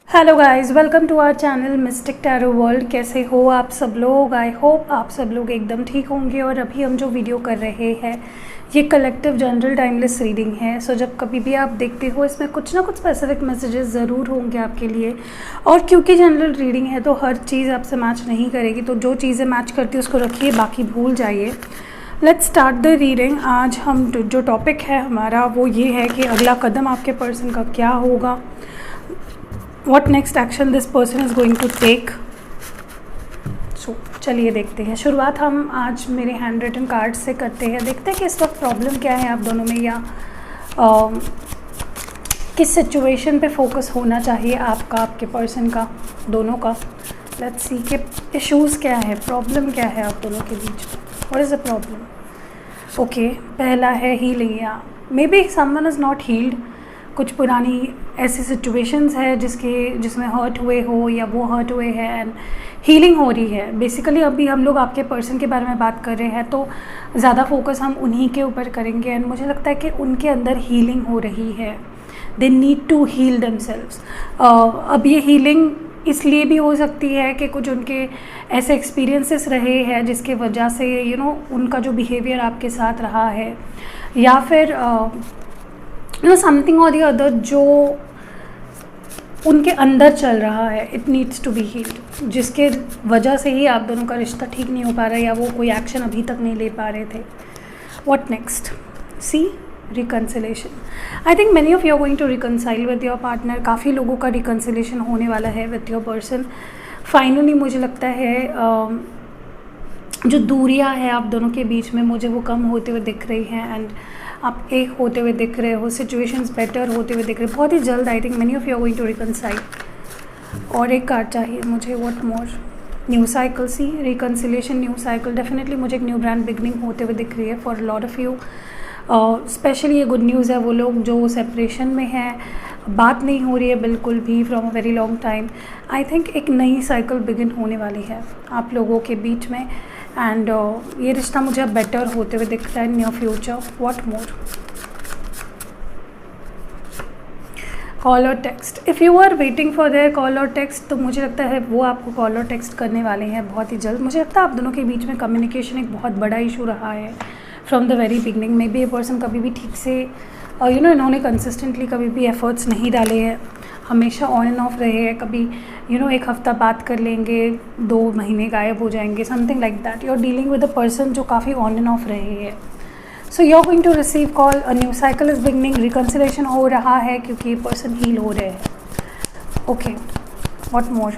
Hello guys, welcome to our channel mystic tarot world. कैसे हो आप सब लोग? आई होप आप सब लोग एकदम ठीक होंगे। और अभी हम जो वीडियो कर रहे हैं ये कलेक्टिव जनरल टाइमलेस रीडिंग है। सो जब कभी भी आप देखते हो इसमें कुछ ना कुछ स्पेसिफिक मैसेजेस ज़रूर होंगे आपके लिए। और क्योंकि जनरल रीडिंग है तो हर चीज़ आपसे मैच नहीं करेगी, तो जो चीज़ें मैच करती है उसको रखिए, बाकी भूल जाइए। Let's start the reading. आज हम जो टॉपिक है हमारा वो ये है कि अगला कदम आपके पर्सन का क्या होगा। What next action this person is going to take? So, चलिए देखते हैं। शुरुआत हम आज मेरे हैंड रिटन कार्ड से करते हैं। देखते हैं कि इस वक्त प्रॉब्लम क्या है आप दोनों में, या किस सिचुएशन पे फोकस होना चाहिए आपका, आपके पर्सन का, दोनों का। लेट्स सी कि इश्यूज़ क्या है, प्रॉब्लम क्या है आप दोनों के बीच में। What is the problem? Okay, पहला है हीलिंग। या maybe someone is not healed. कुछ पुरानी ऐसी सिचुएशंस है जिसमें हर्ट हुए हो या वो हर्ट हुए हैं एंड हीलिंग हो रही है। बेसिकली अभी हम लोग आपके पर्सन के बारे में बात कर रहे हैं तो ज़्यादा फोकस हम उन्हीं के ऊपर करेंगे। एंड मुझे लगता है कि उनके अंदर हीलिंग हो रही है। They need to heal themselves. अब ये हीलिंग इसलिए भी हो सकती है कि कुछ उनके ऐसे एक्सपीरियंसेस रहे हैं जिसके वजह से उनका जो बिहेवियर आपके साथ रहा है, या फिर समथिंग और दी अदर जो उनके अंदर चल रहा है, it needs to be healed, जिसके वजह से ही आप दोनों का रिश्ता ठीक नहीं हो पा रहा है या वो कोई एक्शन अभी तक नहीं ले पा रहे थे। What next? See, reconciliation. I think many of you are going to reconcile with your partner. काफ़ी लोगों का रिकन्सिलेशन होने वाला है विद योर पर्सन। फाइनली मुझे लगता है जो दूरियां हैं आप दोनों के बीच में, मुझे वो कम होते हुए दिख रही हैं एंड आप एक होते हुए दिख रहे हो, सिचुएशंस बेटर होते हुए दिख रहे हो बहुत ही जल्द। I think many of you are going to reconcile. और एक कार्ड चाहिए मुझे, what more? New cycle. See, reconciliation, new cycle. Definitely मुझे एक न्यू ब्रांड बिगनिंग होते हुए दिख रही है for lot of you. Specially ये गुड न्यूज़ है वो लोग जो सेपरेशन में हैं, बात नहीं हो रही है बिल्कुल भी from a very long time. I think एक नई साइकिल बिगिन होने वाली है आप लोगों के बीच में एंड ये रिश्ता मुझे अब बेटर होते हुए दिख रहा है in near future. What more? Call or text. If you are waiting for their call or text, तो मुझे लगता है वो आपको कॉल और टेक्स्ट करने वाले हैं बहुत ही जल्द। मुझे लगता है आप दोनों के बीच में कम्युनिकेशन एक बहुत बड़ा इशू रहा है from the very beginning. May be ये पर्सन कभी भी ठीक से इन्होंने कंसिस्टेंटली कभी भी एफर्ट्स नहीं डाले हैं, हमेशा ऑन एंड ऑफ रहे हैं। कभी एक हफ़्ता बात कर लेंगे, 2 महीने गायब हो जाएंगे, something like that. You are dealing with a person जो काफ़ी ऑन एंड ऑफ रहे हैं। So you are going to receive call, a new cycle is beginning, reconciliation हो रहा है क्योंकि पर्सन हील हो रहे हैं। Okay, what more?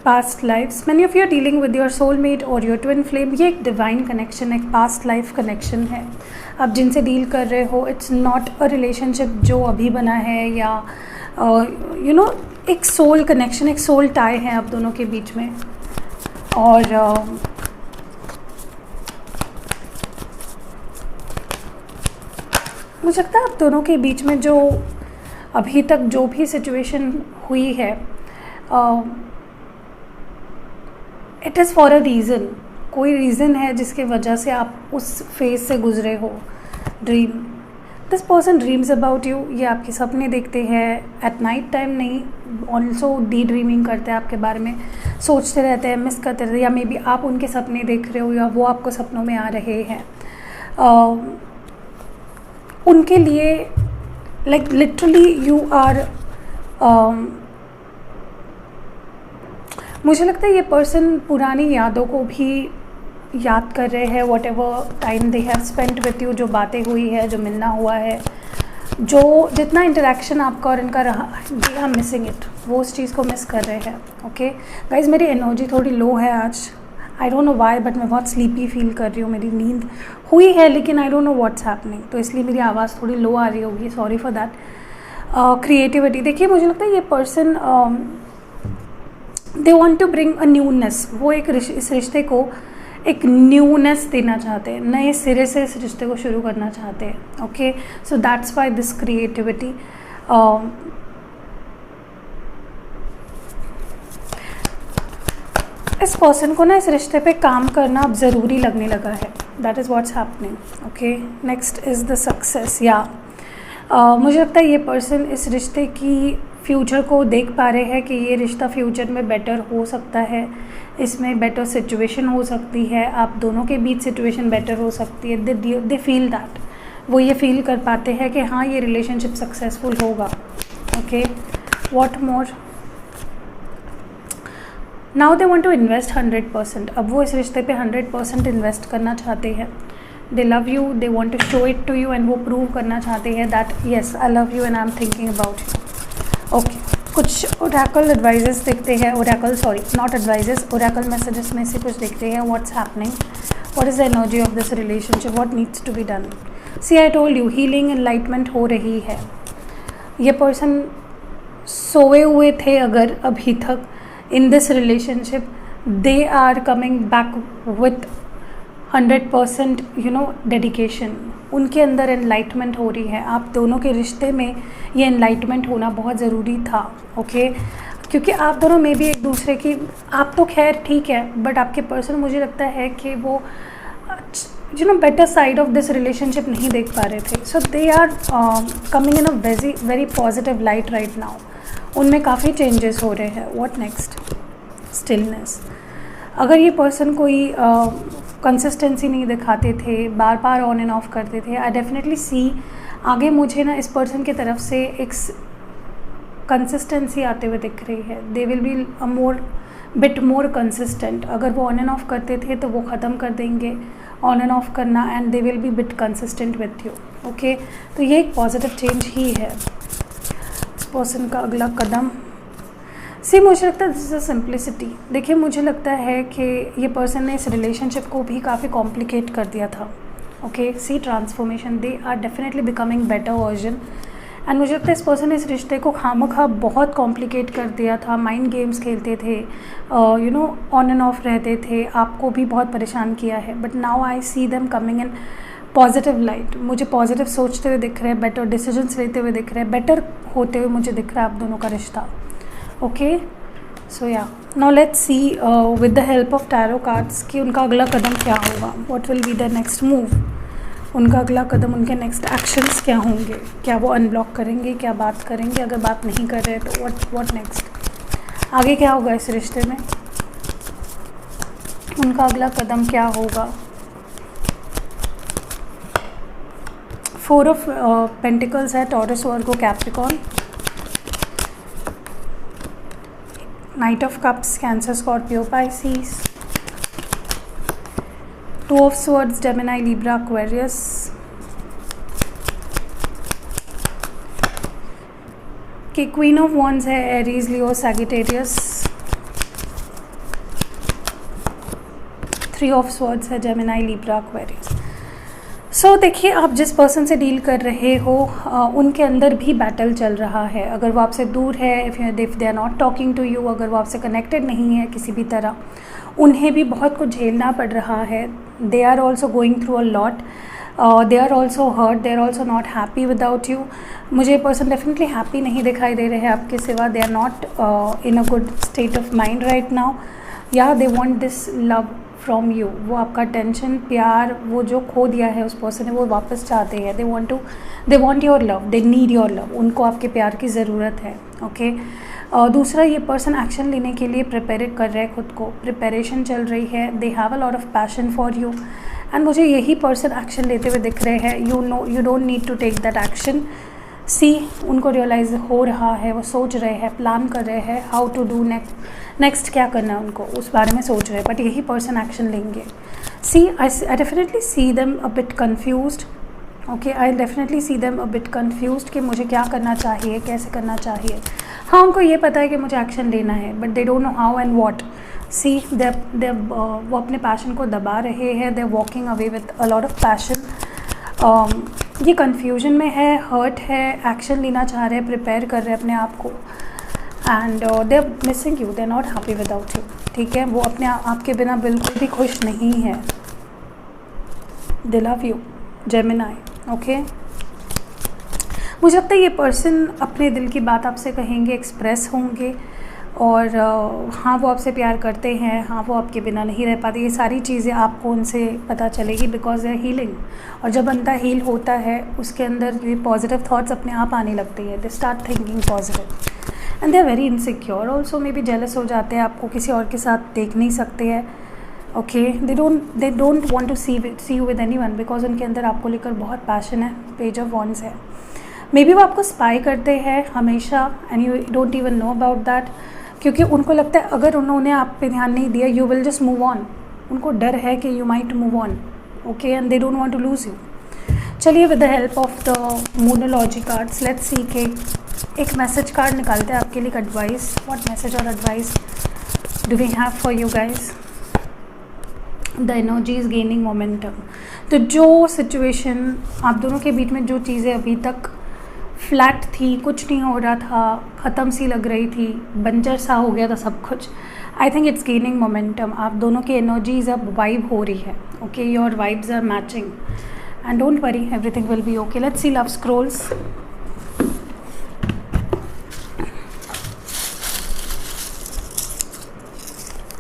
Past lifes. Many of you are dealing with your soulmate और योर ट्विन फ्लेम। ये एक डिवाइन कनेक्शन, एक पास्ट लाइफ कनेक्शन है आप जिनसे डील कर रहे हो। इट्स नॉट अ रिलेशनशिप जो अभी बना है, या एक सोल कनेक्शन, एक सोल टाई है आप दोनों के बीच में। और मुझे लगता है आप दोनों के बीच में जो अभी तक जो भी सिचुएशन हुई है, it is for a reason. कोई रीज़न है जिसके वजह से आप उस फेज से गुजरे हो। Dream, this person dreams about you. ये आपके सपने देखते हैं एट नाइट टाइम, नहीं, ऑल्सो डी ड्रीमिंग करते हैं आपके बारे में, सोचते रहते हैं, मिस करते रहते हैं, या मे बी आप उनके सपने देख रहे हो या वो आपको सपनों में आ रहे हैं। उनके लिए लाइक लिटरली यू आर मुझे लगता है ये पर्सन पुरानी यादों को भी याद कर रहे हैं। What ever time they have spent with you, जो बातें हुई है, जो मिलना हुआ है, जो जितना इंटरेक्शन आपका और इनका रहा, दे आर मिसिंग इट, वो उस चीज़ को मिस कर रहे हैं। ओके गाइज, मेरी एनर्जी थोड़ी लो है आज। I don't know why, but मैं बहुत स्लीपी फील कर रही हूँ। मेरी नींद हुई है लेकिन I don't know what's happening, तो इसलिए मेरी आवाज़ थोड़ी लो आ रही होगी, सॉरी फॉर दैट। क्रिएटिविटी, देखिए मुझे लगता है ये person they want to bring a newness. वो इस रिश्ते को एक न्यूनेस देना चाहते हैं, नए सिरे से इस रिश्ते को शुरू करना चाहते हैं। Okay, so that's why this creativity. इस पर्सन को ना इस रिश्ते पे काम करना अब ज़रूरी लगने लगा है। That is what's happening. Okay, next is the success. या मुझे लगता है ये पर्सन इस रिश्ते की फ्यूचर को देख पा रहे हैं कि ये रिश्ता फ्यूचर में बेटर हो सकता है, इसमें बेटर सिचुएशन हो सकती है, आप दोनों के बीच सिचुएशन बेटर हो सकती है। दे फील दैट, वो ये फील कर पाते हैं कि हाँ ये रिलेशनशिप सक्सेसफुल होगा। Okay, what more, now they want to invest 100%। अब वो इस रिश्ते पे 100% इन्वेस्ट करना चाहते हैं। They love you, they want to show it to you, and वो प्रूव करना चाहते हैं that yes I love you and I am thinking about you. Okay, कुछ ओरेकल एडवाइजेस देखते हैं, नॉट एडवाइजेस, ओरेकल मैसेजेस में से कुछ देखते हैं। What's happening, what is the energy of this relationship, what needs to be done. See I told you, healing enlightenment हो रही है। ये पर्सन सोए हुए थे अगर अभी तक in this relationship, they are coming back with 100% dedication. उनके अंदर एनलाइटमेंट हो रही है। आप दोनों के रिश्ते में ये एनलाइटमेंट होना बहुत ज़रूरी था। ओके, क्योंकि आप दोनों में भी एक दूसरे की, आप तो खैर ठीक है, बट आपके पर्सन मुझे लगता है कि वो better side of this relationship नहीं देख पा रहे थे। So they are coming in a very positive light right now. उनमें काफ़ी चेंजेस हो रहे हैं। What next, stillness. अगर ये पर्सन कोई कंसिस्टेंसी नहीं दिखाते थे, बार बार ऑन एंड ऑफ करते थे, आई डेफिनेटली सी आगे मुझे ना इस पर्सन की तरफ से एक कंसिस्टेंसी आते हुए दिख रही है। They will be bit more consistent. अगर वो ऑन एंड ऑफ करते थे तो वो ख़त्म कर देंगे ऑन एंड ऑफ करना, and they will be bit consistent with you. Okay, तो ये एक पॉजिटिव चेंज ही है। इस पर्सन का अगला कदम, मुझे लगता है दिस इज़ अ सिंप्लिसिटी। देखिए, मुझे लगता है कि ये पर्सन ने इस रिलेशनशिप को भी काफ़ी कॉम्प्लिकेट कर दिया था। Okay, transformation, they are definitely becoming better version. And मुझे लगता है इस पर्सन ने इस रिश्ते को खामखा बहुत कॉम्प्लिकेट कर दिया था। माइंड गेम्स खेलते थे, ऑन एंड ऑफ रहते थे, आपको भी बहुत परेशान किया है। But now I see them coming in positive light. मुझे पॉजिटिव सोचते हुए दिख रहे हैं, बेटर डिसीजंस लेते हुए दिख रहे हैं, बेटर होते हुए मुझे दिख रहा है आप दोनों का रिश्ता। ओके, सो या now let's see with the help of tarot cards कि उनका अगला कदम क्या होगा। What will be the next move, उनका अगला कदम, उनके नेक्स्ट एक्शंस क्या होंगे। क्या वो अनब्लॉक करेंगे, क्या बात करेंगे, अगर बात नहीं कर रहे तो व्हाट नेक्स्ट, आगे क्या होगा इस रिश्ते में, उनका अगला कदम क्या होगा। 4 ऑफ पेंटिकल्स है, taurus, Virgo, Capricorn. Knight of Cups, Cancer, Scorpio, Pisces. 2 of Swords, Gemini, Libra, Aquarius. कि Queen of Wands है, Aries, Leo, Sagittarius. 3 of Swords है, Gemini, Libra, Aquarius. सो देखिए, आप जिस पर्सन से डील कर रहे हो उनके अंदर भी बैटल चल रहा है। अगर वो आपसे दूर है, if they are not talking to you, अगर वो आपसे कनेक्टेड नहीं है किसी भी तरह, उन्हें भी बहुत कुछ झेलना पड़ रहा है। They are also going through a lot, they are also hurt, they are also not happy without you. मुझे पर्सन डेफिनेटली हैप्पी नहीं दिखाई दे रहे हैं आपके सिवा। They are not in a good state of mind right now. या they want this love from you. वो आपका टेंशन, प्यार, वो जो खो दिया है उस पर्सन ने, वो वापस चाहते हैं। They want your love, they need your love. उनको आपके प्यार की ज़रूरत है। ओके, दूसरा, ये पर्सन एक्शन लेने के लिए प्रिपेयर कर रहे हैं खुद को, प्रिपरेशन चल रही है। They have a lot of passion for you, and मुझे यही पर्सन एक्शन लेते हुए दिख रहे हैं। You don't need to take that action. उनको रियलाइज़ हो रहा है, वो सोच रहे हैं, प्लान कर रहे हैं हाउ टू डू नेक्स्ट क्या करना है उनको, उस बारे में सोच रहे हैं। बट यही पर्सन एक्शन लेंगे। I definitely see them a bit confused. Okay, I definitely see them a bit confused कि मुझे क्या करना चाहिए, कैसे करना चाहिए। हाँ, उनको ये पता है कि मुझे एक्शन लेना है, but they don't know how and what. वो अपने पैशन को दबा रहे हैं। They walking away with a lot of passion. ये कन्फ्यूजन में है, हर्ट है, एक्शन लेना चाह रहे हैं, प्रिपेयर कर रहे हैं अपने आप को, and they are missing you, they are not happy without you. ठीक है, वो अपने आप के बिना बिल्कुल भी खुश नहीं है। दे लव यू, जेमिनाई। ओके, मुझे लगता है ये पर्सन अपने दिल की बात आपसे कहेंगे, एक्सप्रेस होंगे। और हाँ वो आपसे प्यार करते हैं, हाँ वो आपके बिना नहीं रह पाते। ये सारी चीज़ें आपको उनसे पता चलेगी बिकॉज दे आर हीलिंग। और जब बंदा हील होता है उसके अंदर ये पॉजिटिव थॉट्स अपने आप आने लगते हैं। They start thinking positive and they are very insecure also, maybe jealous हो जाते हैं, आपको किसी और के साथ देख नहीं सकते हैं। Okay, they don't want to see you with anyone because उनके अंदर आपको लेकर बहुत पैशन है। पेज ऑफ वॉन्ड्स है। मे बी वो आपको स्पाई करते हैं हमेशा and you don't even know about that, क्योंकि उनको लगता है अगर उन्होंने आप पे ध्यान नहीं दिया you will just move on. उनको डर है कि you might move on. Okay, and they don't want to lose you. चलिए with the help of the monology cards let's see के एक मैसेज कार्ड निकालते हैं आपके लिए, advice. What message or advice do we have for you guys? The energy is gaining momentum. तो जो situation आप दोनों के बीच में, जो चीज़ें अभी तक फ्लैट थी, कुछ नहीं हो रहा था, ख़त्म सी लग रही थी, बंजर सा हो गया था सब कुछ, I think it's gaining momentum. आप दोनों की एनर्जीज अब वाइब हो रही है। Okay, your vibes are matching and don't worry, everything will be okay. Let's see love scrolls.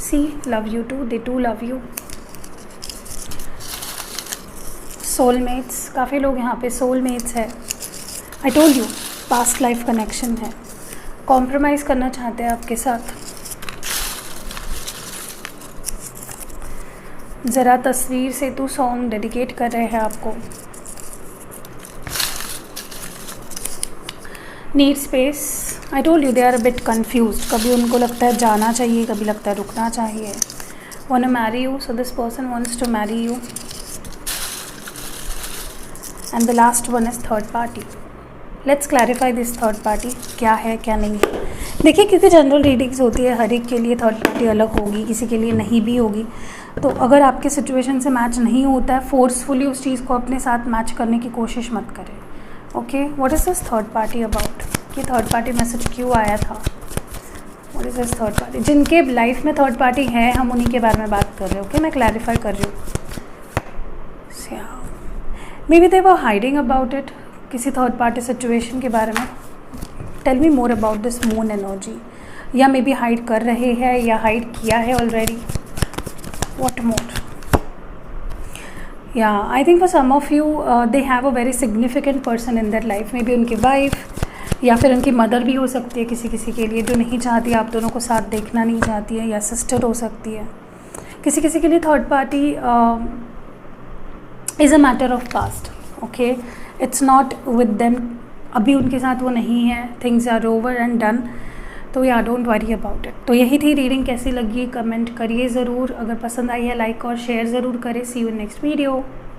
See love you too, they too love you. Soulmates, काफ़ी लोग यहाँ पे सोलमेट्स है। I told you past life connection है। Compromise करना चाहते हैं आपके साथ। ज़रा तस्वीर से तू सॉन्ग डेडिकेट कर रहे हैं आपको। Need space, I told you they are a bit confused. कभी उनको लगता है जाना चाहिए, कभी लगता है रुकना चाहिए। Want to marry you, so this person wants to marry you. And the last one is third party. Let's clarify this third party, क्या है क्या नहीं है। देखिए, क्योंकि जनरल रीडिंग्स होती है, हर एक के लिए थर्ड पार्टी अलग होगी, किसी के लिए नहीं भी होगी। तो अगर आपके सिचुएशन से मैच नहीं होता है, फोर्सफुली उस चीज़ को अपने साथ मैच करने की कोशिश मत करें। Okay, what is this third party about? ये थर्ड पार्टी मैसेज क्यों आया था? What is this third party? जिनके लाइफ में थर्ड पार्टी है, हम उन्हीं के बारे में बात कर रहे हैं। ओके, मैं क्लैरिफाई कर रही हूँ। Maybe they were hiding about it, किसी थर्ड पार्टी सिचुएशन के बारे में। Tell me more about this moon energy. या मे बी हाइड कर रहे हैं या हाइड किया है ऑलरेडी। What more? या I think for some of you they have a very significant person in their life. Maybe उनकी wife या फिर उनकी मदर भी हो सकती है किसी किसी के लिए, जो नहीं चाहती आप दोनों को साथ देखना नहीं चाहती है, या सिस्टर हो सकती है। किसी किसी के लिए third party is a matter of past. Okay, it's not with them, अभी उनके साथ वो नहीं है, things are over and done. तो या डोंट वरी अबाउट इट। तो यही थी रीडिंग, कैसी लगी कमेंट करिए ज़रूर। अगर पसंद आई है लाइक और शेयर ज़रूर करें। सी यू इन नेक्स्ट वीडियो।